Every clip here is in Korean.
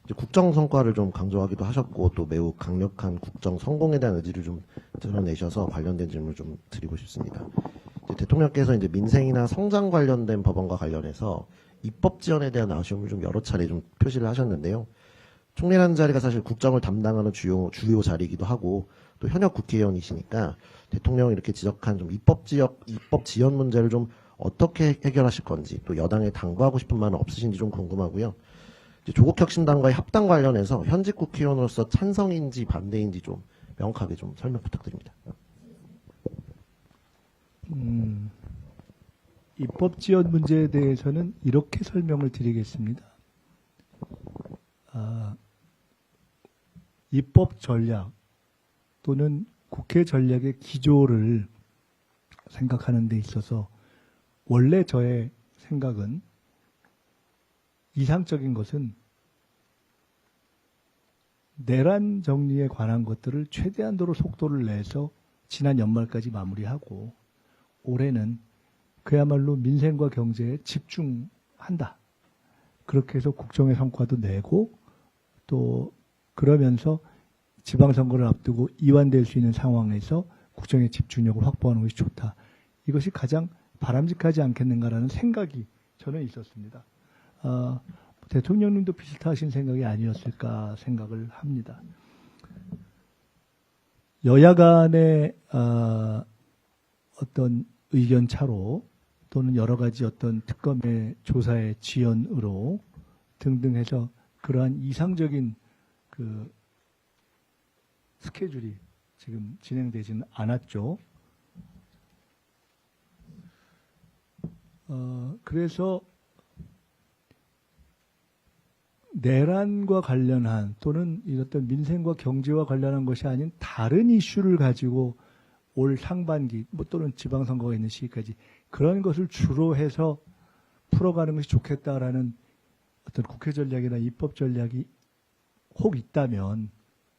이제 국정 성과를 좀 강조하기도 하셨고 또 매우 강력한 국정 성공에 대한 의지를 좀 드러내셔서 관련된 질문을 좀 드리고 싶습니다. 이제 대통령께서 이제 민생이나 성장 관련된 법안과 관련해서 입법 지연에 대한 아쉬움을 좀 여러 차례 좀 표시를 하셨는데요. 총리라는 자리가 사실 국정을 담당하는 주요 자리이기도 하고 또 현역 국회의원이시니까 대통령이 이렇게 지적한 좀 입법 지연 문제를 좀 어떻게 해결하실 건지 또 여당에 당부하고 싶은 말은 없으신지 좀 궁금하고요. 이제 조국혁신당과의 합당 관련해서 현직 국회의원으로서 찬성인지 반대인지 좀 명확하게 좀 설명 부탁드립니다. 입법 지연 문제에 대해서는 이렇게 설명을 드리겠습니다. 입법 전략 또는 국회 전략의 기조를 생각하는 데 있어서 원래 저의 생각은 이상적인 것은 내란 정리에 관한 것들을 최대한도로 속도를 내서 지난 연말까지 마무리하고 올해는 그야말로 민생과 경제에 집중한다. 그렇게 해서 국정의 성과도 내고 또 그러면서 지방선거를 앞두고 이완될 수 있는 상황에서 국정의 집중력을 확보하는 것이 좋다. 이것이 가장 바람직하지 않겠는가라는 생각이 저는 있었습니다. 대통령님도 비슷하신 생각이 아니었을까 생각을 합니다. 여야 간의 어떤 의견 차로 또는 여러 가지 어떤 특검의 조사의 지연으로 등등 해서 그러한 이상적인 그 스케줄이 지금 진행되지는 않았죠. 그래서 내란과 관련한 또는 이런 민생과 경제와 관련한 것이 아닌 다른 이슈를 가지고 올 상반기 또는 지방선거가 있는 시기까지 그런 것을 주로 해서 풀어가는 것이 좋겠다라는 어떤 국회 전략이나 입법 전략이 혹 있다면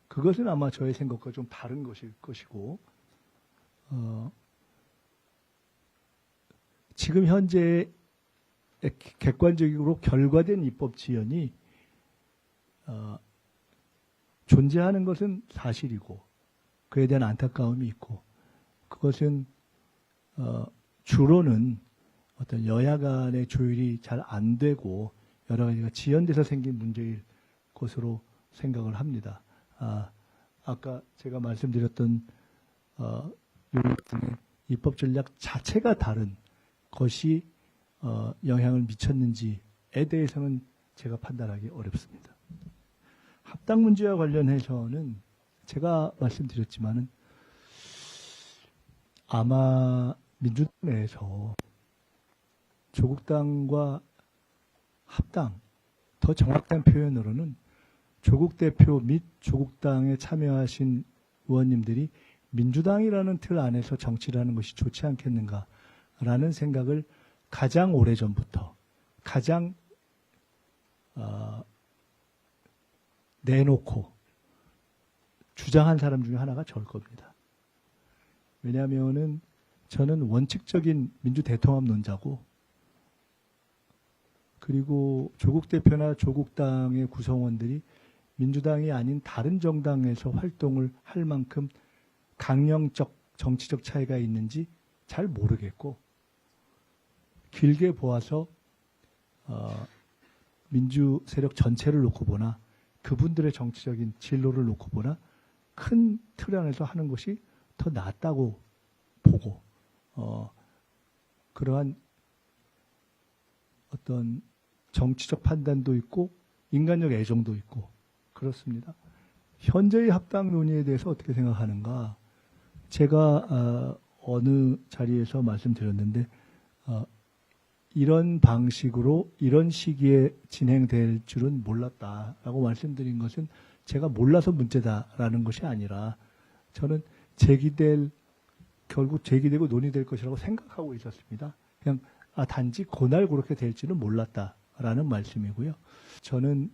그것은 아마 저의 생각과 좀 다른 것일 것이고 지금 현재 객관적으로 결과된 입법 지연이 존재하는 것은 사실이고 그에 대한 안타까움이 있고 그것은 주로는 어떤 여야 간의 조율이 잘 안 되고 여러 가지가 지연돼서 생긴 문제일 것으로 생각을 합니다. 아까 제가 말씀드렸던 입법 전략 자체가 다른 것이 영향을 미쳤는지에 대해서는 제가 판단하기 어렵습니다. 합당 문제와 관련해서는 제가 말씀드렸지만은 아마 민주당 내에서 조국당과 합당, 더 정확한 표현으로는 조국 대표 및 조국당에 참여하신 의원님들이 민주당이라는 틀 안에서 정치를 하는 것이 좋지 않겠는가라는 생각을 가장 오래전부터 가장 내놓고 주장한 사람 중에 하나가 저일 겁니다. 왜냐하면은 저는 원칙적인 민주대통합론자고 그리고 조국 대표나 조국당의 구성원들이 민주당이 아닌 다른 정당에서 활동을 할 만큼 강령적 정치적 차이가 있는지 잘 모르겠고 길게 보아서 민주 세력 전체를 놓고 보나 그분들의 정치적인 진로를 놓고 보나 큰 틀 안에서 하는 것이 더 낫다고 보고 그러한 어떤 정치적 판단도 있고 인간적 애정도 있고 그렇습니다. 현재의 합당 논의에 대해서 어떻게 생각하는가? 제가 어느 자리에서 말씀드렸는데 이런 방식으로 이런 시기에 진행될 줄은 몰랐다라고 말씀드린 것은 제가 몰라서 문제다라는 것이 아니라 저는 결국 제기되고 논의될 것이라고 생각하고 있었습니다. 그냥 단지 그날 그렇게 될지는 몰랐다라는 말씀이고요. 저는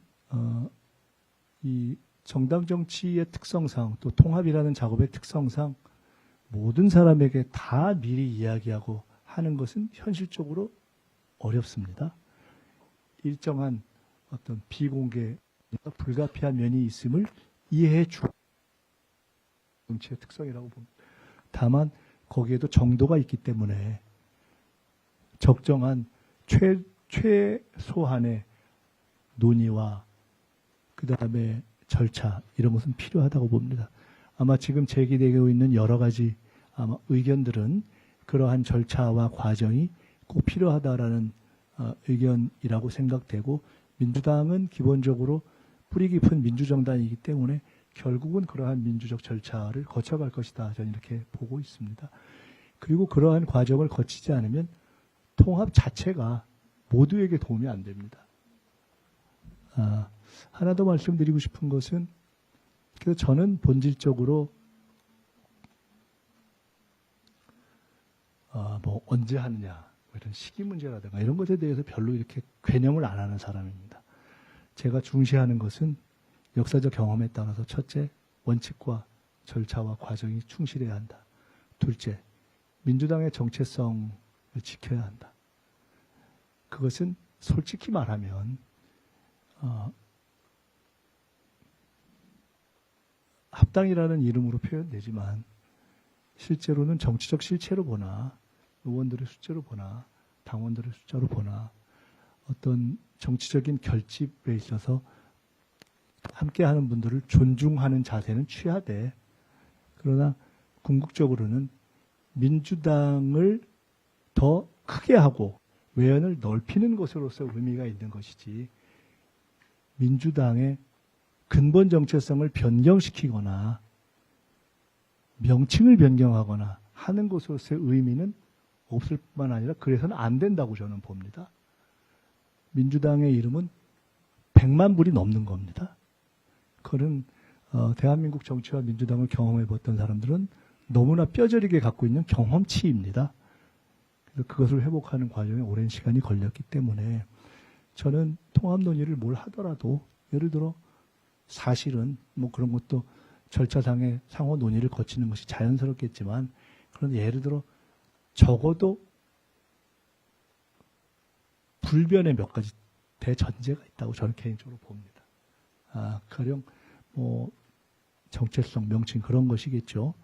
이 정당 정치의 특성상 또 통합이라는 작업의 특성상 모든 사람에게 다 미리 이야기하고 하는 것은 현실적으로 어렵습니다. 일정한 어떤 비공개 불가피한 면이 있음을 이해해 주 정치의 특성이라고 봅니다. 다만 거기에도 정도가 있기 때문에 적정한 최소한의 논의와 그 다음에 절차 이런 것은 필요하다고 봅니다. 아마 지금 제기되고 있는 여러 가지 아마 의견들은 그러한 절차와 과정이 꼭 필요하다라는 의견이라고 생각되고, 민주당은 기본적으로 뿌리 깊은 민주정당이기 때문에 결국은 그러한 민주적 절차를 거쳐갈 것이다. 저는 이렇게 보고 있습니다. 그리고 그러한 과정을 거치지 않으면 통합 자체가 모두에게 도움이 안 됩니다. 하나 더 말씀드리고 싶은 것은, 그래서 저는 본질적으로 뭐 언제 하느냐, 이런 시기 문제라든가 이런 것에 대해서 별로 이렇게 괴념을 안 하는 사람입니다. 제가 중시하는 것은 역사적 경험에 따라서 첫째, 원칙과 절차와 과정이 충실해야 한다. 둘째, 민주당의 정체성을 지켜야 한다. 그것은 솔직히 말하면 합당이라는 이름으로 표현되지만 실제로는 정치적 실체로 보나 의원들의 숫자로 보나 당원들의 숫자로 보나 어떤 정치적인 결집에 있어서 함께하는 분들을 존중하는 자세는 취하되, 그러나 궁극적으로는 민주당을 더 크게 하고 외연을 넓히는 것으로서 의미가 있는 것이지, 민주당의 근본 정체성을 변경시키거나 명칭을 변경하거나 하는 것으로서의 의미는 없을 뿐만 아니라 그래서는 안 된다고 저는 봅니다. 민주당의 이름은 100만 불이 넘는 겁니다. 그는 대한민국 정치와 민주당을 경험해 봤던 사람들은 너무나 뼈저리게 갖고 있는 경험치입니다. 그래서 그것을 회복하는 과정에 오랜 시간이 걸렸기 때문에 저는 통합 논의를 뭘 하더라도, 예를 들어 사실은 뭐 그런 것도 절차상의 상호 논의를 거치는 것이 자연스럽겠지만, 그런데 예를 들어 적어도 불변의 몇 가지 대전제가 있다고 저는 개인적으로 봅니다. 가령 뭐 정체성, 명칭 그런 것이겠죠.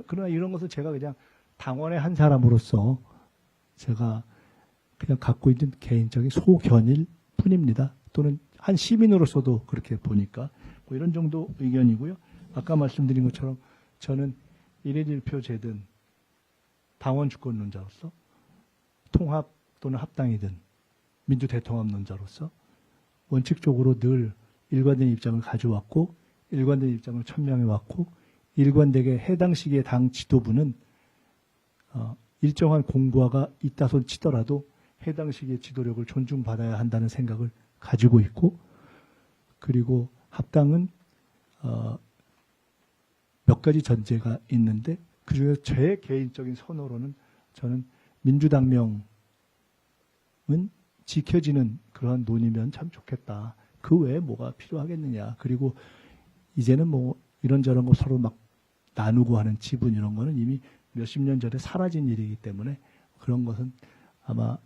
그러나 이런 것은 제가 그냥 당원의 한 사람으로서 제가 그냥 갖고 있는 개인적인 소견일 뿐입니다. 또는 한 시민으로서도 그렇게 보니까 뭐 이런 정도 의견이고요. 아까 말씀드린 것처럼 저는 1인 1표제든 당원 주권론자로서, 통합 또는 합당이든 민주 대통합론자로서 원칙적으로 늘 일관된 입장을 가져왔고, 일관된 입장을 천명해왔고, 일관되게 해당 시기의 당 지도부는 일정한 공부화가 있다손 치더라도 해당 시기의 지도력을 존중받아야 한다는 생각을 가지고 있고, 그리고 합당은 몇 가지 전제가 있는데, 그중에서 제 개인적인 선호로는 저는 민주당명은 지켜지는 그러한 논의면 참 좋겠다. 그 외에 뭐가 필요하겠느냐. 그리고 이제는 뭐 이런저런 거 서로 막 나누고 하는 지분 이런 거는 이미 몇십 년 전에 사라진 일이기 때문에 그런 것은 아마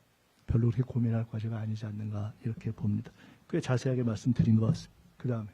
별로 그렇게 고민할 과제가 아니지 않는가 이렇게 봅니다. 꽤 자세하게 말씀드린 것 같습니다. 그 다음에